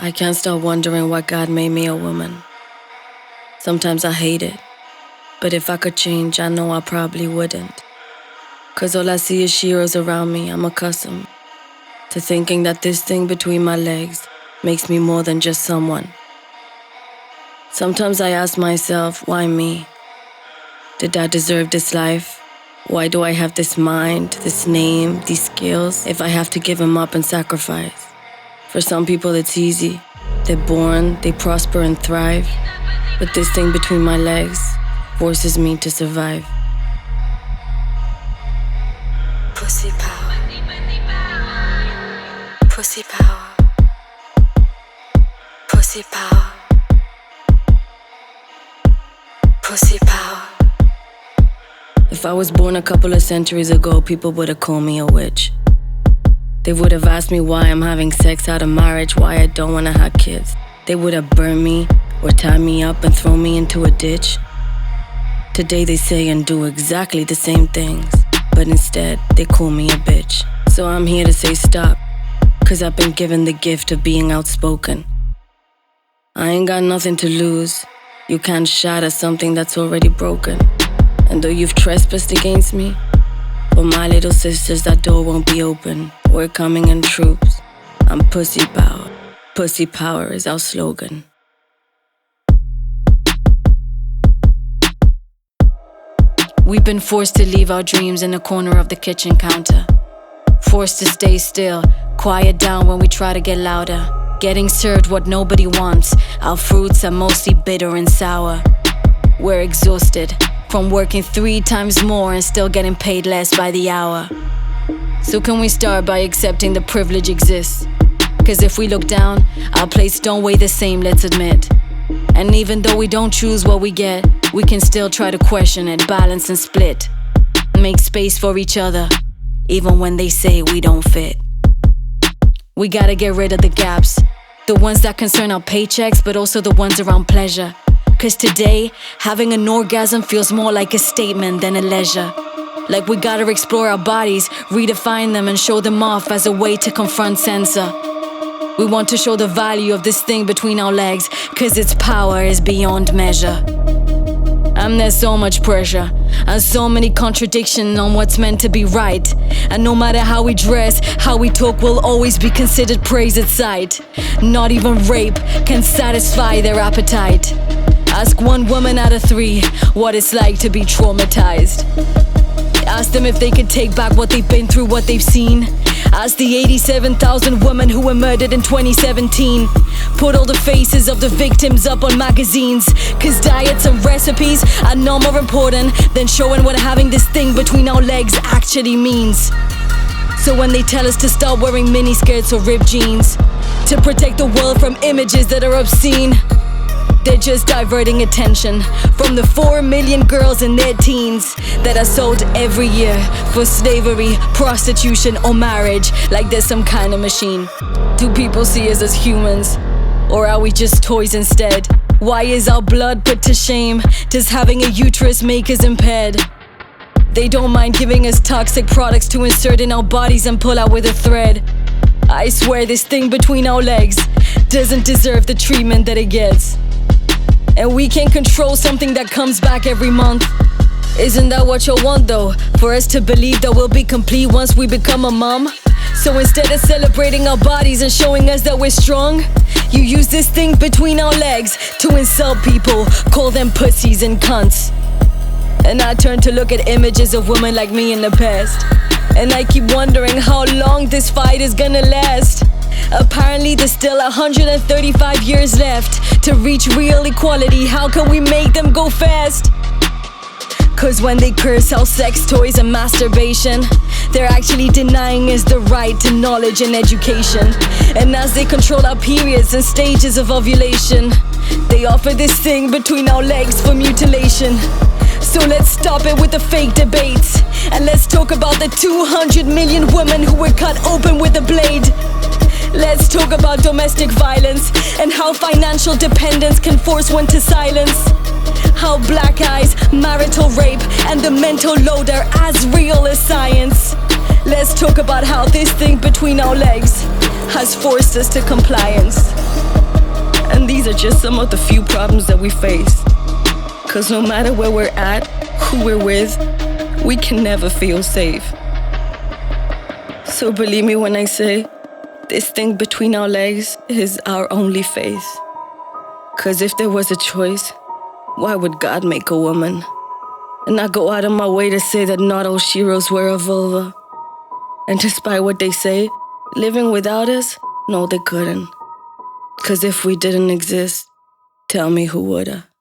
I can't stop wondering why God made me a woman. Sometimes I hate it, but if I could change, I know I probably wouldn't. 'Cause all I see is Sheroes around me. I'm accustomed to thinking that this thing between my legs makes me more than just someone. Sometimes I ask myself, why me? Did I deserve this life? Why do I have this mind, this name, these skills, if I have to give them up and sacrifice? For some people it's easy. They're born, they prosper and thrive. But this thing between my legs forces me to survive. Pussy power. Pussy power. Pussy power. Pussy power. If I was born a couple of centuries ago, people would have called me a witch. They would have asked me why I'm having sex out of marriage, why I don't want to have kids. They would have burned me or tied me up and thrown me into a ditch. Today they say and do exactly the same things, but instead they call me a bitch. So I'm here to say stop, 'cause I've been given the gift of being outspoken. I ain't got nothing to lose. You can't shatter something that's already broken. And though you've trespassed against me, for my little sisters that door won't be open. We're coming in troops. I'm pussy power. Pussy power is our slogan. We've been forced to leave our dreams in the corner of the kitchen counter. Forced to stay still, quiet down when we try to get louder. Getting served what nobody wants. Our fruits are mostly bitter and sour. We're exhausted from working 3 times more and still getting paid less by the hour. So can we start by accepting the privilege exists? 'Cause if we look down, our plates don't weigh the same, let's admit. And even though we don't choose what we get, we can still try to question it, balance and split. Make space for each other, even when they say we don't fit. We gotta get rid of the gaps, the ones that concern our paychecks, but also the ones around pleasure. 'Cause today, having an orgasm feels more like a statement than a leisure. Like we gotta explore our bodies, redefine them and show them off as a way to confront censor. We want to show the value of this thing between our legs, 'cause its power is beyond measure. And there's so much pressure, and so many contradictions on what's meant to be right. And no matter how we dress, how we talk, will always be considered praise at sight. Not even rape can satisfy their appetite. Ask 1 woman out of 3 what it's like to be traumatized. Ask them if they could take back what they've been through, what they've seen. Ask the 87,000 women who were murdered in 2017. Put all the faces of the victims up on magazines. 'Cause diets and recipes are no more important than showing what having this thing between our legs actually means. So when they tell us to stop wearing miniskirts or ripped jeans, to protect the world from images that are obscene, they're just diverting attention from the 4 million girls in their teens that are sold every year for slavery, prostitution, or marriage, like there's some kind of machine. Do people see us as humans, or are we just toys instead? Why is our blood put to shame? Does having a uterus make us impaired? They don't mind giving us toxic products to insert in our bodies and pull out with a thread. I swear this thing between our legs doesn't deserve the treatment that it gets. And we can't control something that comes back every month. Isn't that what you want though? For us to believe that we'll be complete once we become a mom? So instead of celebrating our bodies and showing us that we're strong, you use this thing between our legs to insult people, call them pussies and cunts. And I turn to look at images of women like me in the past, and I keep wondering how long this fight is gonna last. Apparently there's still 135 years left to reach real equality. How can we make them go fast? 'Cause when they curse our sex toys and masturbation, they're actually denying us the right to knowledge and education. And as they control our periods and stages of ovulation, they offer this thing between our legs for mutilation. So let's stop it with the fake debates, and let's talk about the 200 million women who were cut open with a blade. Let's talk about domestic violence and how financial dependence can force one to silence. How black eyes, marital rape, and the mental load are as real as science. Let's talk about how this thing between our legs has forced us to compliance. And these are just some of the few problems that we face. Cause no matter where we're at, who we're with, we can never feel safe. So believe me when I say, this thing between our legs is our only faith. Cause if there was a choice, why would God make a woman? And I go out of my way to say that not all Sheroes wear a vulva. And despite what they say, living without us, no, they couldn't. Cause if we didn't exist, tell me who woulda.